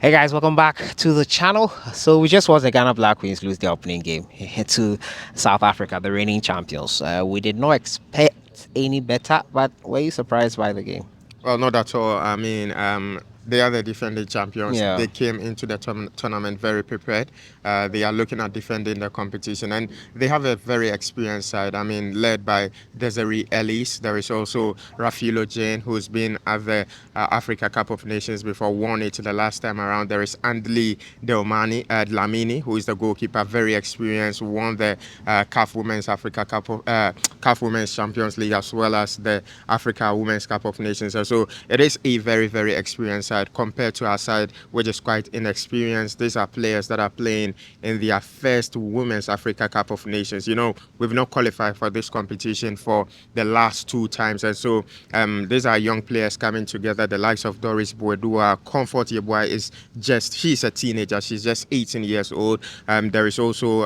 Hey guys, welcome back to the channel. So we just watched the Ghana Black Queens lose the opening game to South Africa, the reigning champions. We did not expect any better, but were you surprised by the game? Well, not at all. They are the defending champions. Yeah. They came into the tournament very prepared. They are looking at defending the competition, and they have a very experienced side. Led by Desiree Ellis. There is also Rafilo Jane, who's been at the Africa Cup of Nations before, won it the last time around. There is Andli Dlamini, who is the goalkeeper, very experienced, won the CAF Women's Africa Cup of CAF Women's Champions League as well as the Africa Women's Cup of Nations. So it is a very, very experienced side compared to our side, which is quite inexperienced. These are players that are playing in their first Women's Africa Cup of Nations. You know, we've not qualified for this competition for the last two times. And so these are young players coming together. The likes of Doris Boedua, Comfort Yeboah she's a teenager. She's just 18 years old. There is also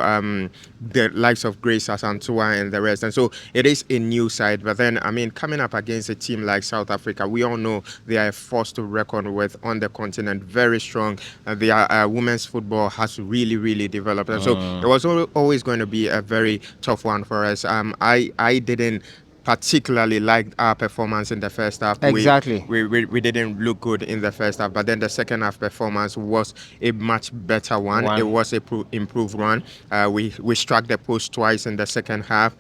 the likes of Grace Asantua and the rest. And so it is a new side. But then, coming up against a team like South Africa, we all know they are a force to reckon with on the continent. Very strong. Their women's football has really, really developed. And so it was always going to be a very tough one for us. I didn't particularly liked our performance in the first half. Exactly. We didn't look good in the first half, but then the second half performance was a much better one. It was a improved one. We struck the post twice in the second half,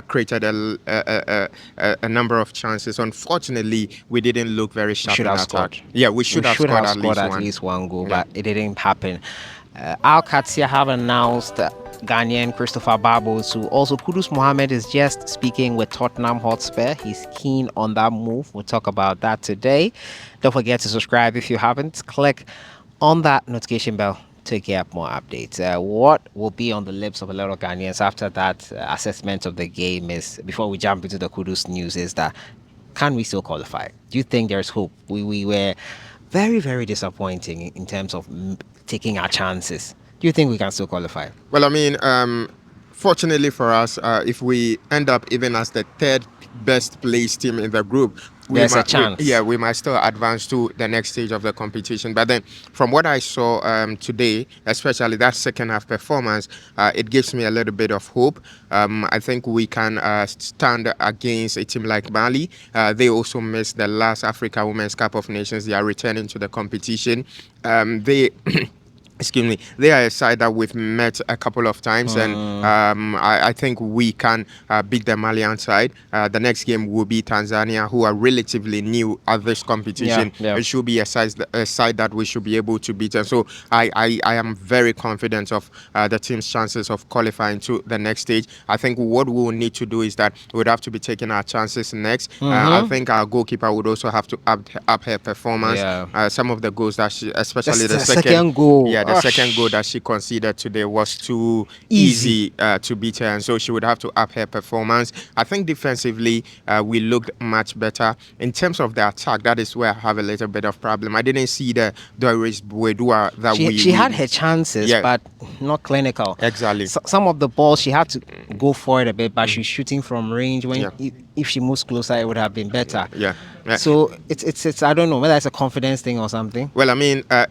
created a number of chances. Unfortunately, we didn't look very sharp in attack. Scored. Yeah, we should have scored at least one goal, but it didn't happen. Al Qatar have announced Ghanaian Christopher Babos, who also Kudus Mohammed is just speaking with Tottenham Hotspur. He's keen on that move. We'll talk about that today. Don't forget to subscribe if you haven't. Click on that notification bell to get more updates. What will be on the lips of a lot of Ghanaians after that assessment of the game is, before we jump into the Kudus news, is that can we still qualify? Do you think there's hope? We were very, very disappointing in terms of taking our chances. Do you think we can still qualify? Well, fortunately for us, if we end up even as the third best placed team in the group, there's a chance. We might still advance to the next stage of the competition. But then, from what I saw today, especially that second half performance, it gives me a little bit of hope. I think we can stand against a team like Mali. They also missed the last Africa Women's Cup of Nations. They are returning to the competition. Excuse me, they are a side that we've met a couple of times, and I think we can beat the Malian side. The next game will be Tanzania, who are relatively new at this competition. It should be a side that we should be able to beat. And so I am very confident of the team's chances of qualifying to the next stage. I think what we will need to do is that we would have to be taking our chances next. I think our goalkeeper would also have to up her performance. Some of the goals that she, especially the second goal. Yeah, the second goal that she conceded today was too easy to beat her, and so she would have to up her performance. I think defensively we looked much better. In terms of the attack, that is where I have a little bit of problem. I didn't see the Doris Boedua that she had her chances, but not clinical. Exactly. Some of the balls she had to go forward a bit, but she's shooting from range. When if she moves closer, it would have been better. So it's I don't know whether it's a confidence thing or something. Well,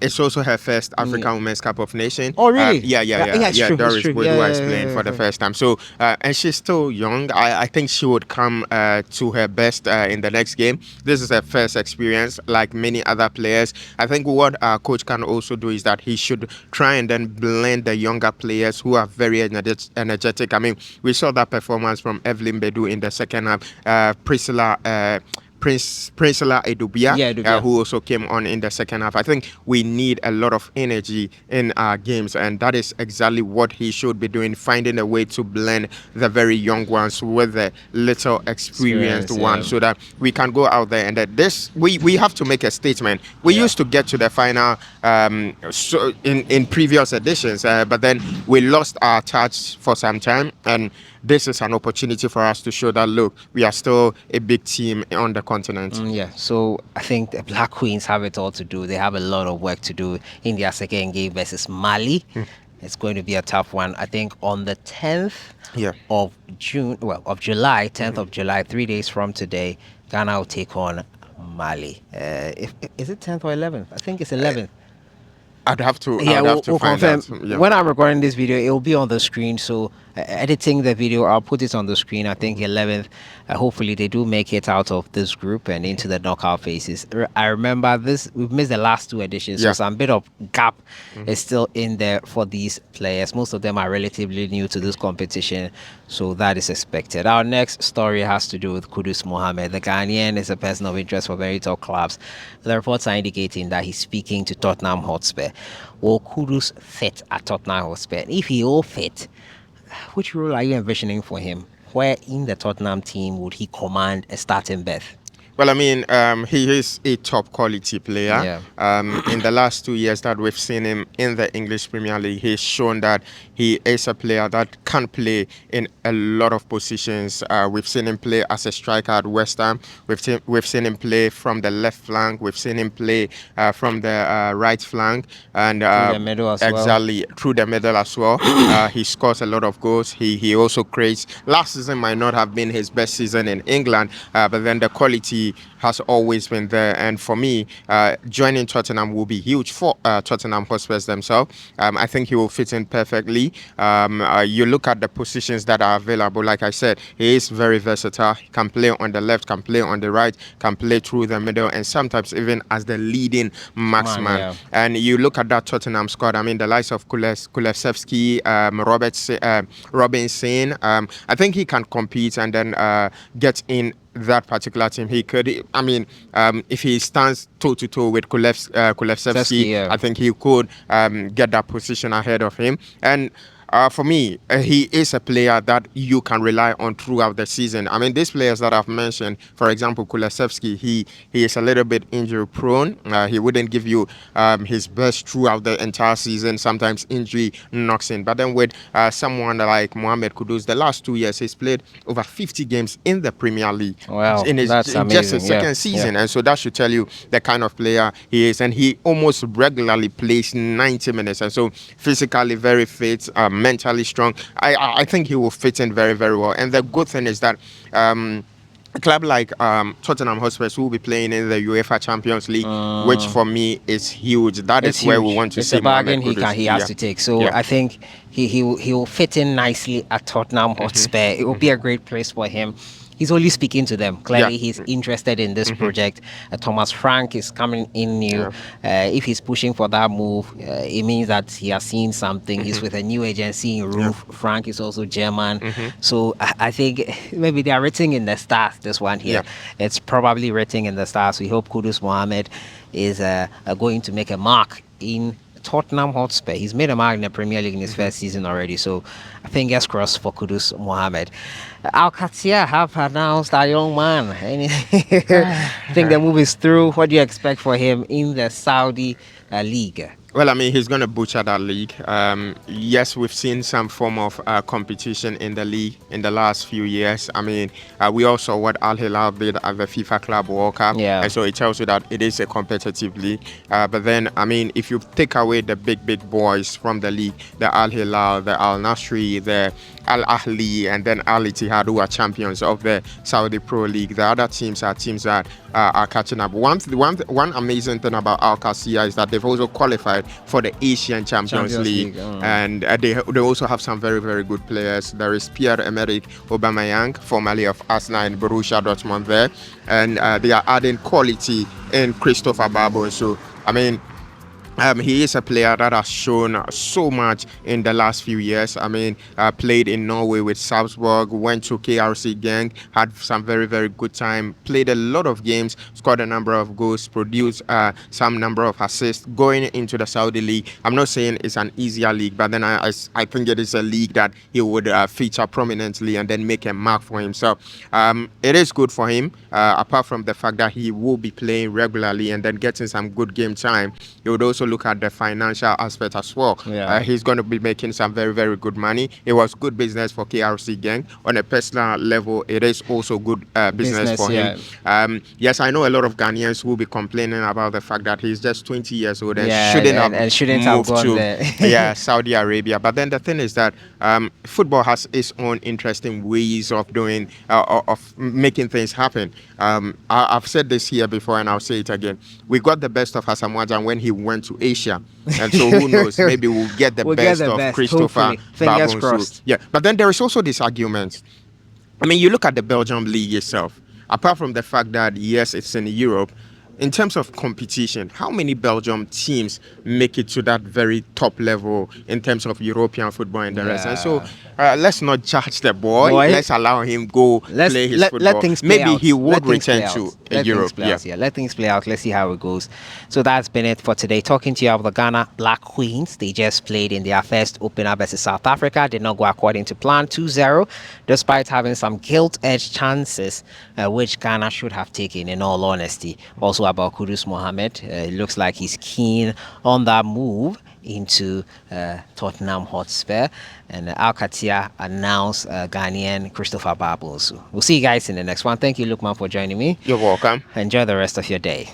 it's also her first African Women's Cup of Nations. Oh, really? Yeah. True, Doris Boedua is playing for the first time. So, and she's still young. I think she would come to her best in the next game. This is her first experience, like many other players. I think what our coach can also do is that he should try and then blend the younger players who are very energetic. We saw that performance from Evelyn Bedu in the second half. Priscilla Edubia, who also came on in the second half. I think we need a lot of energy in our games, and that is exactly what he should be doing, finding a way to blend the very young ones with the little experienced ones, so that we can go out there and that we have to make a statement. We used to get to the final in previous editions, but then we lost our touch for some time, and this is an opportunity for us to show that, look, we are still a big team on the continent. So I think the Black Queens have it all to do. They have a lot of work to do in their second game versus Mali. It's going to be a tough one. I think on the 10th of July, 10th of July, 3 days from today, Ghana will take on Mali. Is it 10th or 11th? I think it's 11th. I Yeah, would have to we'll find confirm. out. Yeah. When I'm recording this video, it will be on the screen. So, editing the video, I'll put it on the screen. I think 11th. Hopefully, they do make it out of this group and into the knockout phases. I remember this, we've missed the last two editions. So, Yeah. some bit of gap Mhm. is still in there for these players. Most of them are relatively new to this competition. So, that is expected. Our next story has to do with Kudus Mohammed. The Ghanaian is a person of interest for very top clubs. The reports are indicating that he's speaking to Tottenham Hotspur. Will Kudus fit at Tottenham Hotspur? If he will fit, which role are you envisioning for him? Where in the Tottenham team would he command a starting berth? Well, I mean, he is a top quality player. Yeah. In the last 2 years that we've seen him in the English Premier League, he's shown that he is a player that can play in a lot of positions. We've seen him play as a striker at West Ham. We've seen him play from the left flank. We've seen him play from the right flank, and Through the middle as well. exactly through the middle as well. He scores a lot of goals. He also creates. Last season might not have been his best season in England, but then the quality has always been there. And for me, joining Tottenham will be huge for Tottenham Hotspurs themselves. I think he will fit in perfectly. You look at the positions that are available. Like I said, he is very versatile. He can play on the left, can play on the right, can play through the middle, and sometimes even as the leading marksman. Yeah. And you look at that Tottenham squad. I mean, the likes of Kulevsevsky, Robinson. I think he can compete and then get in that particular team. He could. I mean, if he stands toe to toe with Kulevsevsky, Yeah. I think he could get that position ahead of him. And for me, he is a player that you can rely on throughout the season. I mean, these players that I've mentioned, for example, Kulevsevsky, he is a little bit injury prone. He wouldn't give you his best throughout the entire season. Sometimes injury knocks in. But then with someone like Mohamed Kudus, the last 2 years, he's played over 50 games in the Premier League. Wow, Just amazing. his second Yeah. season. And so that should tell you the kind of player he is. And he almost regularly plays 90 minutes. And so physically very fit, mentally strong. I think he will fit in very, very well. And the good thing is that a club like Tottenham Hotspur will be playing in the UEFA Champions League, which for me is huge. That is It's where huge. we want to It's see a bargain Mohamed Kudus. he has to take. So Yeah. I think he will fit in nicely at Tottenham Hotspur. It will be a great place for him. He's only speaking to them. Clearly, Yeah. he's interested in this project. Thomas Frank is coming in new. If he's pushing for that move, it means that he has seen something. He's with a new agency in Roof. Frank is also German. So I think maybe they are written in the stars, this one here. Yeah. It's probably written in the stars. We hope Kudus Mohammed is going to make a mark in Tottenham Hotspur. He's made a mark in the Premier League in his first season already, so fingers crossed for Kudus Mohammed. Al Qatar have announced a young man. I think the move is through. What do you expect for him in the Saudi league? Well, I mean, he's going to butcher that league. Yes, we've seen some form of competition in the league in the last few years. I mean, we all saw what Al Hilal did at the FIFA Club World Cup. Yeah. And so it tells you that it is a competitive league. But then, I mean, if you take away the big boys from the league, the Al Hilal, the Al Nasri, the Al Ahli, and then Al Ittihad, who are champions of the Saudi Pro League, the other teams are teams that are catching up. One amazing thing about Al Qasiyah is that they've also qualified for the Asian Champions League. And they also have some very, very good players. There is Pierre-Emerick Aubameyang, formerly of Arsenal and Borussia Dortmund there, and they are adding quality in Christopher Babo. So I mean, he is a player that has shown so much in the last few years. I mean, played in Norway with Salzburg, went to KRC Genk, had some very, very good time, played a lot of games, scored a number of goals, produced some number of assists. Going into the Saudi league, I'm not saying it's an easier league, but then I think it is a league that he would feature prominently and then make a mark for himself. It is good for him, apart from the fact that he will be playing regularly and then getting some good game time. He would also look at the financial aspect as well. He's going to be making some very, very good money. It was good business for KRC Gang. On a personal level, it is also good business for him. Yes, I know a lot of Ghanaians will be complaining about the fact that he's just 20 years old and shouldn't have moved to Saudi Arabia. But then the thing is that football has its own interesting ways of doing, of making things happen. I've said this here before and I'll say it again. We got the best of Hassan Wajan when he went to to Asia. And so who knows? Maybe we'll get the We'll get best the of best, Christopher hopefully. Fingers Babonsu. crossed. Yeah, but then there is also this argument. I mean, you look at the Belgium league itself. Apart from the fact that yes, it's in Europe, in terms of competition, how many Belgium teams make it to that very top level in terms of European football and the rest? And so let's not judge the boy. Let's allow him go play his Let football. things play Maybe out. he would Let things play return out. to Let Europe. things play out. Yeah, let things play out. Let's see how it goes. So that's been it for today. Talking to you about the Ghana Black Queens. They just played in their first opener versus South Africa. Did not go according to plan, 2-0, despite having some gilt-edged chances, which Ghana should have taken, in all honesty. Also about Kudus Mohammed. It looks like he's keen on that move into Tottenham Hotspur, and Al Katia announced Ghanaian Christopher Babonsu. We'll see you guys in the next one. Thank you, Lukman, for joining me. You're welcome. Enjoy the rest of your day.